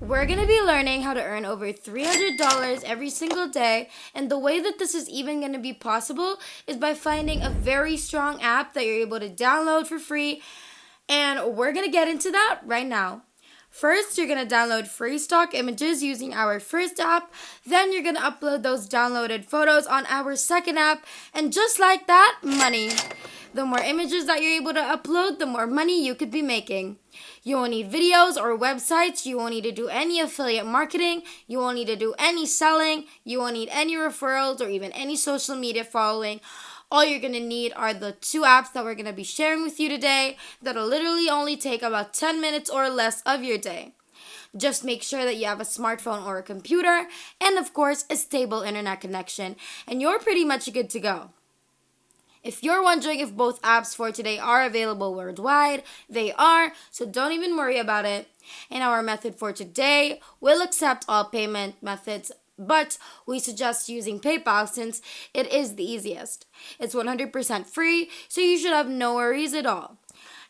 We're going to be learning how to earn over $300 every single day, and the way that this is even going to be possible is by finding a very strong app that you're able to download for free, and we're going to get into that right now. First, you're going to download free stock images using our first app. Then you're going to upload those downloaded photos on our second app. And just like that, money. The more images that you're able to upload, the more money you could be making. You won't need videos or websites. You won't need to do any affiliate marketing. You won't need to do any selling. You won't need any referrals or even any social media following. All you're going to need are the two apps that we're going to be sharing with you today that'll literally only take about 10 minutes or less of your day. Just make sure that you have a smartphone or a computer and, of course, a stable internet connection, and you're pretty much good to go. If you're wondering if both apps for today are available worldwide, they are, so don't even worry about it. And our method for today will accept all payment methods, but we suggest using PayPal since it is the easiest. It's 100% free, so you should have no worries at all.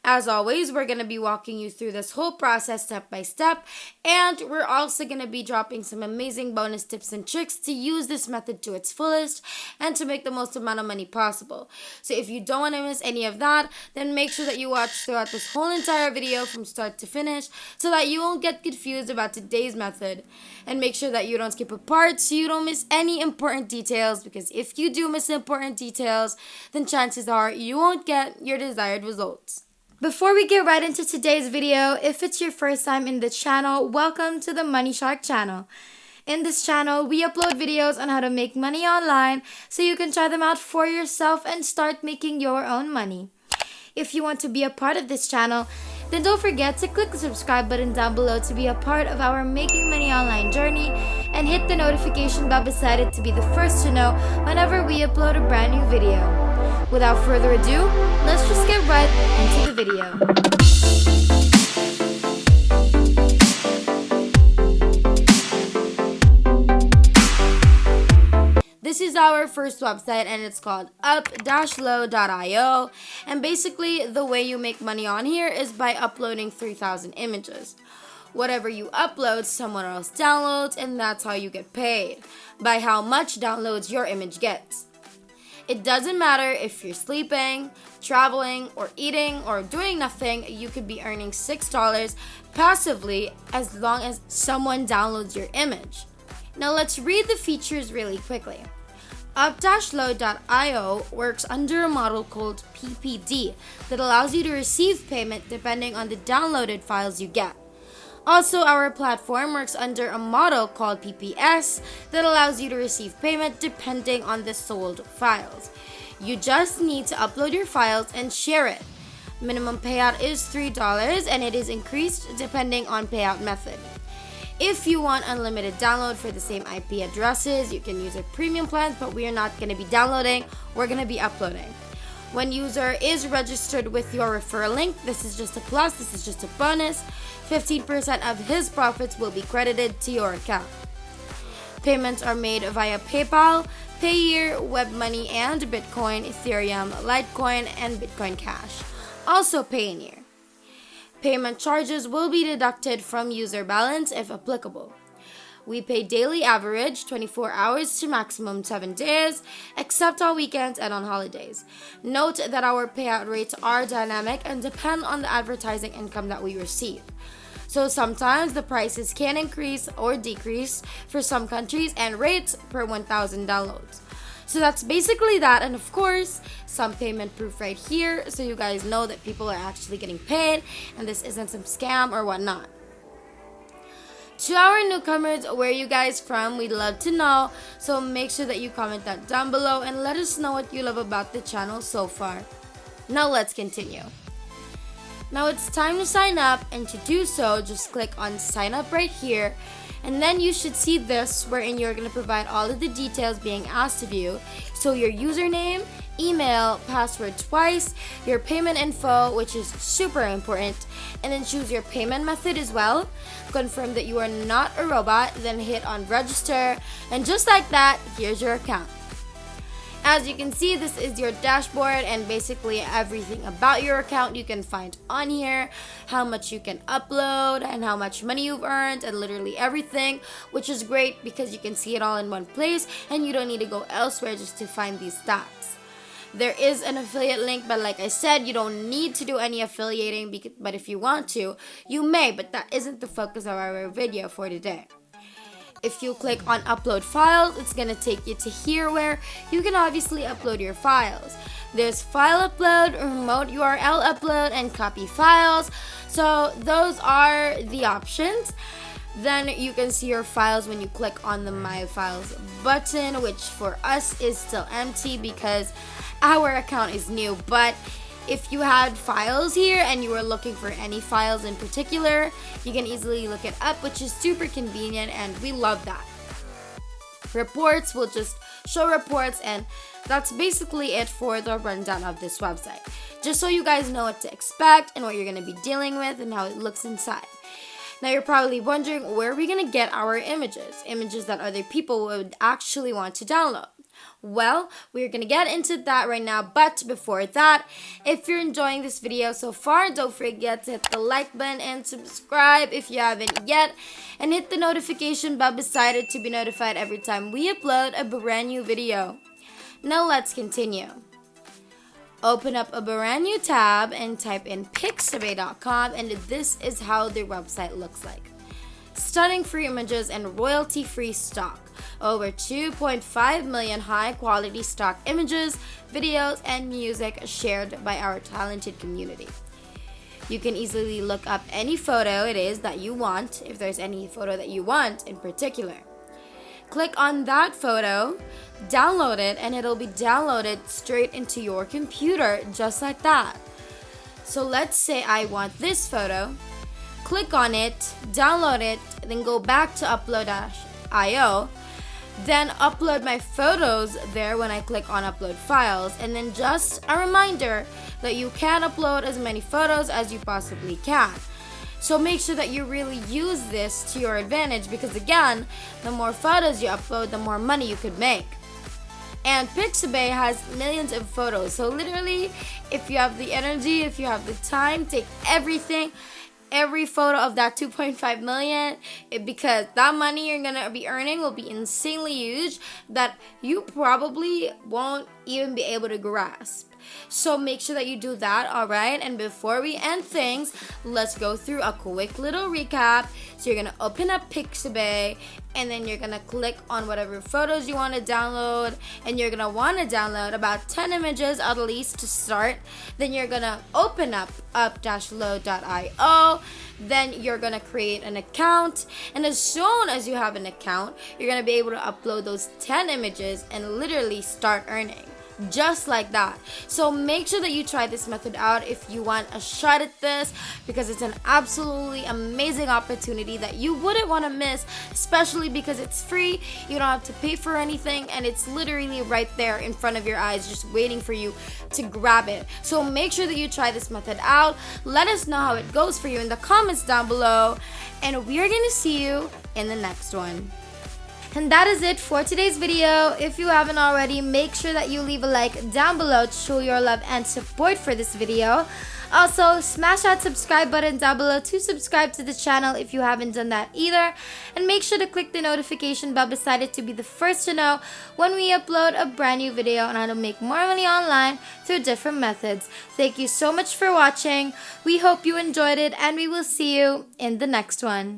As always, we're going to be walking you through this whole process step by step, and we're also going to be dropping some amazing bonus tips and tricks to use this method to its fullest and to make the most amount of money possible. So if you don't want to miss any of that, then make sure that you watch throughout this whole entire video from start to finish so that you won't get confused about today's method. And make sure that you don't skip a part so you don't miss any important details, because if you do miss important details, then chances are you won't get your desired results. Before we get right into today's video, if it's your first time in the channel, welcome to the Money Shark channel. In this channel, we upload videos on how to make money online so you can try them out for yourself and start making your own money. If you want to be a part of this channel, then don't forget to click the subscribe button down below to be a part of our Making Money Online journey, and hit the notification bell beside it to be the first to know whenever we upload a brand new video. Without further ado, let's just get right into the video. This is our first website, and it's called up-low.io, and basically the way you make money on here is by uploading 3,000 images. Whatever you upload, someone else downloads, and that's how you get paid, by how much downloads your image gets. It doesn't matter if you're sleeping, traveling, or eating, or doing nothing, you could be earning $6 passively as long as someone downloads your image. Now let's read the features really quickly. Up-low.io works under a model called PPD that allows you to receive payment depending on the downloaded files you get. Also, our platform works under a model called PPS that allows you to receive payment depending on the sold files. You just need to upload your files and share it. Minimum payout is $3 and it is increased depending on payout method. If you want unlimited download for the same IP addresses, you can use our premium plans, but we are not going to be downloading, we're going to be uploading. When user is registered with your referral link, this is just a plus, this is just a bonus. 15% of his profits will be credited to your account. Payments are made via PayPal, Payeer, WebMoney, and Bitcoin, Ethereum, Litecoin, and Bitcoin Cash. Also Payoneer. Payment charges will be deducted from user balance if applicable. We pay daily average 24 hours to maximum 7 days, except on weekends and on holidays. Note that our payout rates are dynamic and depend on the advertising income that we receive. So sometimes the prices can increase or decrease for some countries and rates per 1,000 downloads. So that's basically that, and of course, some payment proof right here so you guys know that people are actually getting paid and this isn't some scam or whatnot. To our newcomers, where are you guys from? We'd love to know, so make sure that you comment that down below and let us know what you love about the channel so far. Now let's continue. Now it's time to sign up, and to do so, just click on sign up right here, and then you should see this wherein you're going to provide all of the details being asked of you. So your username, email, password twice, your payment info, which is super important, and then choose your payment method as well. Confirm that you are not a robot, then hit on register, and just like that, here's your account. as you can see, this is your dashboard, and basically everything about your account you can find on here. How much you can upload and how much money you've earned and literally everything, which is great because you can see it all in one place and you don't need to go elsewhere just to find these stats. There is an affiliate link, but like I said, you don't need to do any affiliating, but if you want to, you may, but that isn't the focus of our video for today. If you click on upload files, it's going to take you to here where you can obviously upload your files. There's file upload, remote URL upload, and copy files. So those are the options. Then you can see your files when you click on the My Files button, which for us is still empty because our account is new. But if you had files here and you were looking for any files in particular, you can easily look it up, which is super convenient and we love that. Reports will just show reports, and that's basically it for the rundown of this website. Just so you guys know what to expect and what you're going to be dealing with and how it looks inside. Now you're probably wondering, where are we going to get our images that other people would actually want to download? Well, we're going to get into that right now, but before that, if you're enjoying this video so far, don't forget to hit the like button and subscribe if you haven't yet, and hit the notification bell beside it to be notified every time we upload a brand new video. Now let's continue. Open up a brand new tab and type in Pixabay.com, and this is how their website looks like. Stunning free images and royalty-free stock. Over 2.5 million high-quality stock images, videos, and music shared by our talented community. You can easily look up any photo it is that you want, if there's any photo that you want in particular. Click on that photo, download it, and it'll be downloaded straight into your computer, just like that. So let's say I want this photo. Click on it, download it, then go back to upload.io. Then upload my photos there when I click on upload files, and then just a reminder that you can upload as many photos as you possibly can. So make sure that you really use this to your advantage, because again, the more photos you upload, the more money you could make. And Pixabay has millions of photos, so literally, if you have the energy, if you have the time, take every photo of that 2.5 million, because that money you're gonna be earning will be insanely huge that you probably won't even be able to grasp. So make sure that you do that, alright? And before we end things, let's go through a quick little recap. So you're gonna open up Pixabay, and then you're gonna click on whatever photos you want to download, and you're gonna want to download about 10 images at least to start. Then you're gonna open up up-load.io. Then you're gonna create an account, and as soon as you have an account, you're gonna be able to upload those 10 images and literally start earning. Just like that. So make sure that you try this method out if you want a shot at this, because it's an absolutely amazing opportunity that you wouldn't want to miss, especially because it's free. You don't have to pay for anything, and it's literally right there in front of your eyes just waiting for you to grab it. So make sure that you try this method out. Let us know how it goes for you in the comments down below, and we are going to see you in the next one. And that is it for today's video. If you haven't already, make sure that you leave a like down below to show your love and support for this video. Also, smash that subscribe button down below to subscribe to the channel if you haven't done that either. And make sure to click the notification bell beside it to be the first to know when we upload a brand new video on how to make more money online through different methods. Thank you so much for watching. We hope you enjoyed it, and we will see you in the next one.